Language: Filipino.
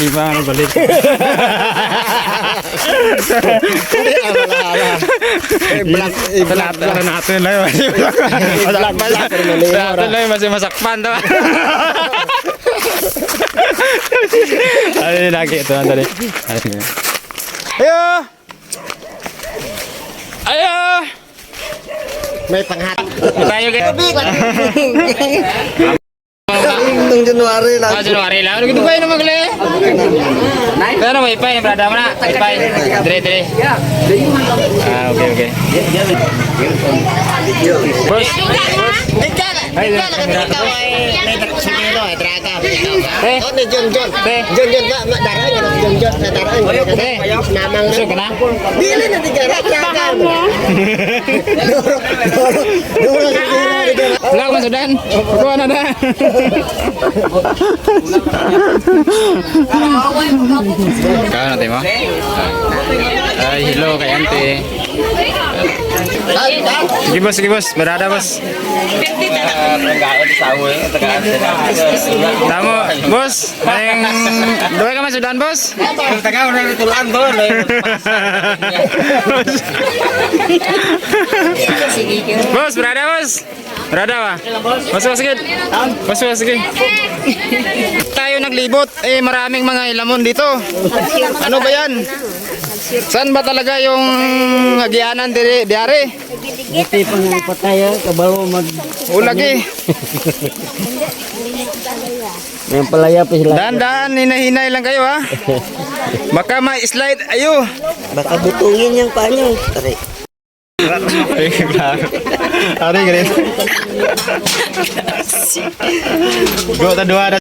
hindi pa balik. Lahat natin lang. Natin lang masih masakpan daw. Ay, lagi ito tadi. Ayo. Ayo. May panghat. Tayo kayo. Nung January lang. Januari lang. Ano gitu ba yun magli? Pero may pa yung brada mo na. May pa. Dire. Okay. Bos. Ay, ikaw ay sumero ay draga. Oh, ni John. John ba darang John na darang. Namang Gusto ka na? dili na digara draga. Wala ko masudan. Kuha na na. Kaya natin mo? Ay, hello kay ante. Sige boss. Berada bos. Tamo, bos. Dua ka masudan bos? Tengah udah ditulan bos. Bos, berada bos. Berada ba? Masuk sige. Tayo naglibot, maraming mga ilamon dito. Ano ba yan? Saan ba talaga yung agianan diare? Iti pang tayo kabalo mag Ulagi. May palaya pa sila. Dahan-dahan, hinahinay lang kayo ha. Baka ma-slide ayo. Baka butungin yung panyo. Tari. Ari ganito. Dua